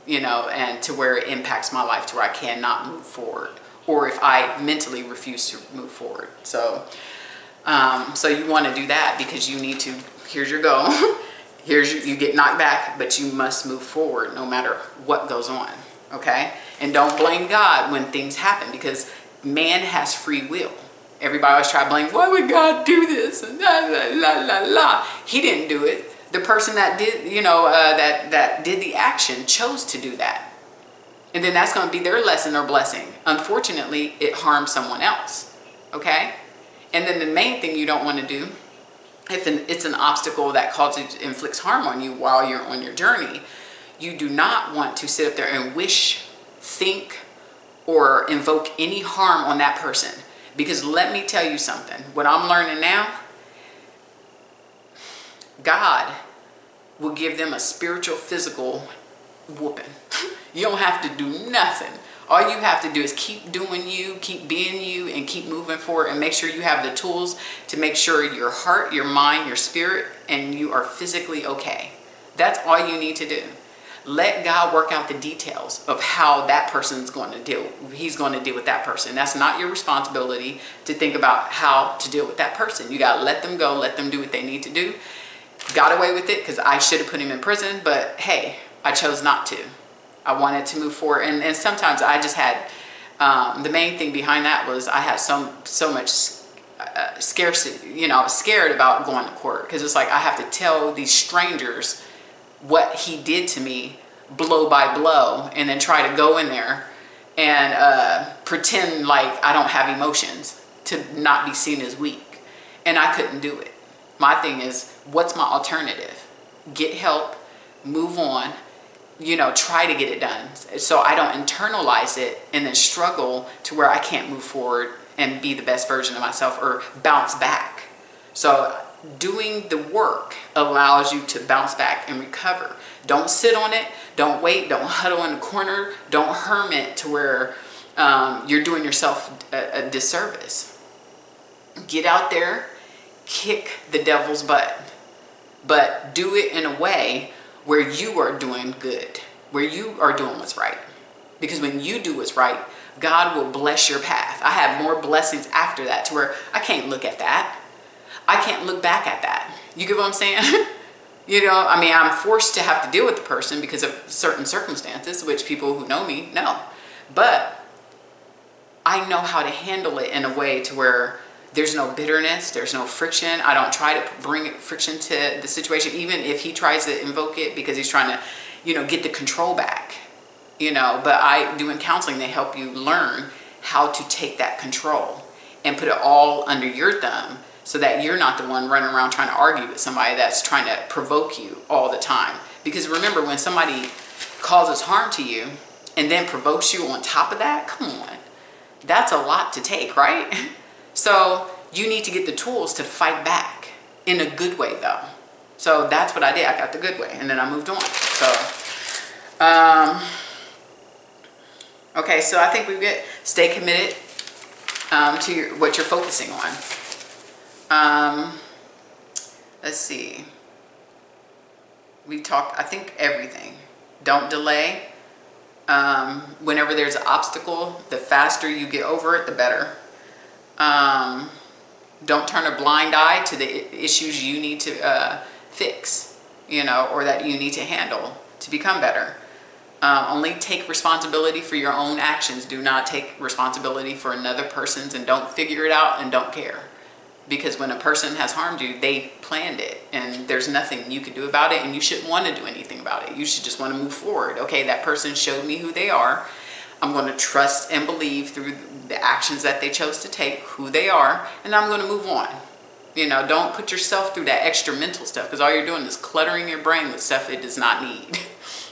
S1: you know, and to where it impacts my life to where I cannot move forward, or if I mentally refuse to move forward. So you want to do that, because you need to, here's your goal. You get knocked back, but you must move forward no matter what goes on. Okay? And don't blame God when things happen, because man has free will. Everybody always try to blame, why would God do this? And la, la, la, la, la. He didn't do it. The person that did, you know, that did the action chose to do that. And then that's going to be their lesson or blessing. Unfortunately, it harms someone else. Okay? And then the main thing you don't want to do, if it's an obstacle that inflicts harm on you while you're on your journey, you do not want to sit up there and wish, think, or invoke any harm on that person. Because let me tell you something. What I'm learning now, God will give them a spiritual, physical whooping. You don't have to do nothing. All you have to do is keep doing you, keep being you, and keep moving forward, and make sure you have the tools to make sure your heart, your mind, your spirit, and you are physically okay. That's all you need to do. Let God work out the details of how that person's going to deal. He's going to deal with that person. That's not your responsibility to think about how to deal with that person. You got to let them go, let them do what they need to do. Got away with it because I should have put him in prison, but hey, I chose not to. I wanted to move forward. And sometimes I just had, the main thing behind that was I had so much scarcity. I was scared about going to court because it's like I have to tell these strangers what he did to me blow by blow, and then try to go in there and pretend like I don't have emotions to not be seen as weak. And I couldn't do it. My thing is, what's my alternative? Get help, move on, try to get it done so I don't internalize it and then struggle to where I can't move forward and be the best version of myself or bounce back. So doing the work allows you to bounce back and recover. Don't sit on it. Don't wait. Don't huddle in the corner. Don't hermit to where you're doing yourself a disservice. Get out there, kick the devil's butt, but do it in a way where you are doing good, where you are doing what's right. Because when you do what's right, God will bless your path. I have more blessings after that to where I can't look at that. I can't look back at that. You get what I'm saying? I'm forced to have to deal with the person because of certain circumstances, which people who know me know. But I know how to handle it in a way to where there's no bitterness, there's no friction. I don't try to bring friction to the situation, even if he tries to invoke it because he's trying to, get the control back. But I do in counseling, they help you learn how to take that control and put it all under your thumb so that you're not the one running around trying to argue with somebody that's trying to provoke you all the time. Because remember, when somebody causes harm to you and then provokes you on top of that, come on, that's a lot to take, right? So you need to get the tools to fight back in a good way though. So that's what I did. I got the good way and then I moved on. So, okay, so I think we've got stay committed to what you're focusing on. Let's see. We talked, I think, everything. Don't delay. Whenever there's an obstacle, the faster you get over it, the better. Don't turn a blind eye to the issues you need to fix, or that you need to handle to become better. Only take responsibility for your own actions. Do not take responsibility for another person's, and don't figure it out and don't care. Because when a person has harmed you, they planned it and there's nothing you can do about it, and you shouldn't want to do anything about it. You should just want to move forward. Okay, that person showed me who they are. I'm going to trust and believe through the actions that they chose to take who they are, and I'm going to move on. Don't put yourself through that extra mental stuff, because all you're doing is cluttering your brain with stuff it does not need.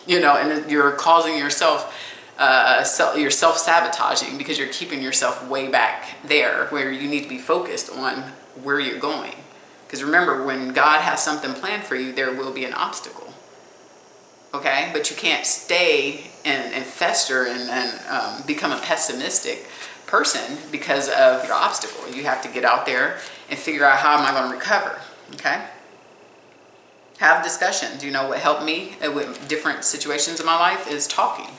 S1: And you're causing yourself, you're self-sabotaging because you're keeping yourself way back there where you need to be focused on where you're going. Because remember, when God has something planned for you, there will be an obstacle. Okay? But you can't stay and fester and become a pessimistic person because of your obstacle. You have to get out there and figure out, how am I going to recover? Okay? Have discussions. What helped me with different situations in my life is talking.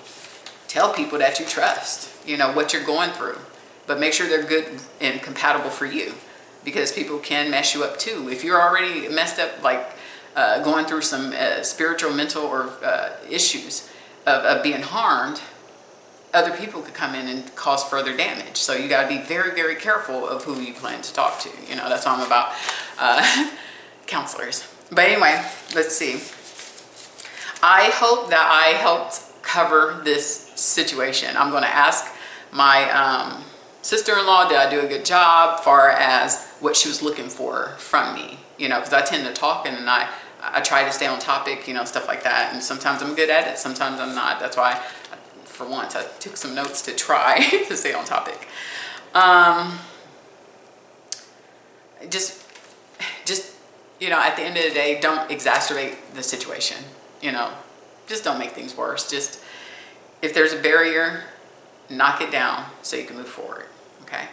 S1: Tell people that you trust, what you're going through. But make sure they're good and compatible for you, because people can mess you up too. If you're already messed up, like going through some spiritual, mental, or issues of being harmed, other people could come in and cause further damage. So you got to be very, very careful of who you plan to talk to. That's all I'm about, counselors. But anyway, let's see. I hope that I helped cover this situation. I'm going to ask my sister-in-law, did I do a good job far as what she was looking for from me? Because I tend to talk and then I try to stay on topic, stuff like that. And sometimes I'm good at it, sometimes I'm not. That's why, for once, I took some notes to try to stay on topic. Just at the end of the day, don't exacerbate the situation. Just don't make things worse. Just, if there's a barrier, knock it down so you can move forward. Okay?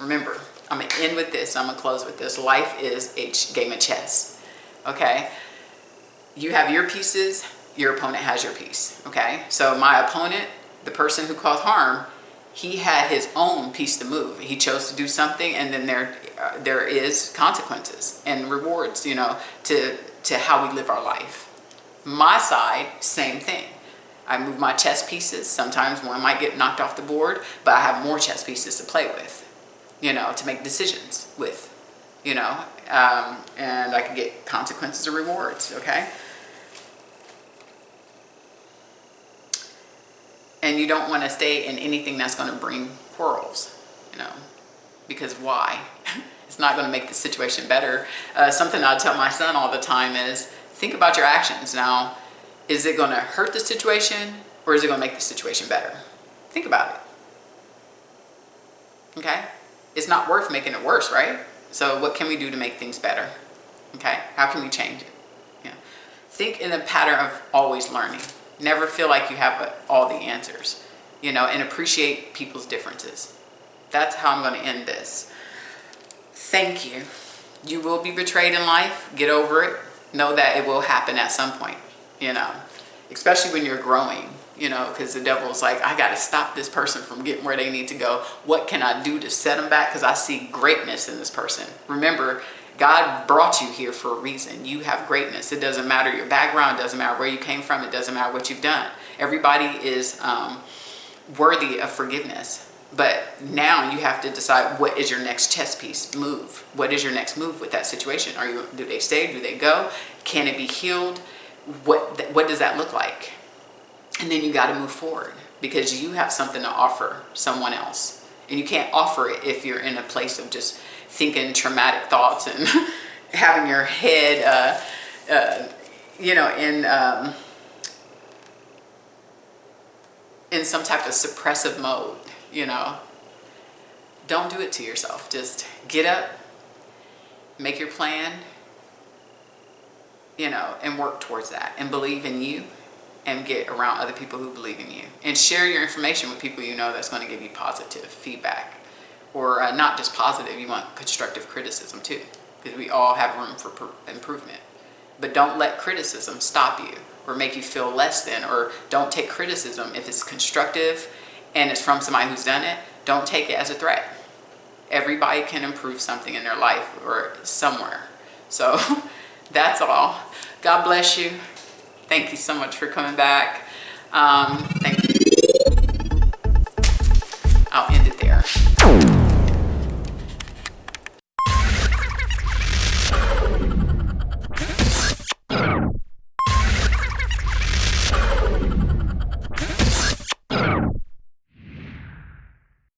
S1: Remember, I'm going to end with this. I'm going to close with this. Life is a game of chess. Okay? You have your pieces. your opponent has your peace. Okay, so my opponent, the person who caused harm, he had his own piece to move. He chose to do something, and then there is consequences and rewards, you know, to how we live our life. My side, same thing. I move my chess pieces. Sometimes one might get knocked off the board, but I have more chess pieces to play with, you know, to make decisions with, you know, and I can get consequences or rewards. Okay. And you don't want to stay in anything that's going to bring quarrels, you know, because why? It's not going to make the situation better. Something I tell my son all the time is, think about your actions. Now, is it going to hurt the situation, or is it going to make the situation better? Think about it. Okay? It's not worth making it worse, right? So what can we do to make things better? Okay? How can we change it? You know, think in the pattern of always learning. Never feel like you have all the answers, you know, and appreciate people's differences. That's how I'm going to end this. Thank you. You will be betrayed in life. Get over it. Know that it will happen at some point, you know, especially when you're growing, you know, because the devil's like, I got to stop this person from getting where they need to go. What can I do to set them back? Because I see greatness in this person. Remember, God brought you here for a reason. You have greatness. It doesn't matter your background. It doesn't matter where you came from. It doesn't matter what you've done. Everybody is worthy of forgiveness. But now you have to decide, what is your next chess piece move? What is your next move with that situation? Do they stay? Do they go? Can it be healed? What does that look like? And then you got to move forward, because you have something to offer someone else. And you can't offer it if you're in a place of just thinking traumatic thoughts and having your head, you know, in some type of suppressive mode, you know. Don't do it to yourself. Just get up, make your plan, you know, and work towards that, and believe in you, and get around other people who believe in you, and share your information with people you know that's going to give you positive feedback. Or not just positive, you want constructive criticism too, because we all have room for improvement. But don't let criticism stop you or make you feel less than, or don't take criticism if it's constructive and it's from somebody who's done it. Don't take it as a threat. Everybody can improve something in their life or somewhere. So that's all. God bless you. Thank you so much for coming back. Thank you.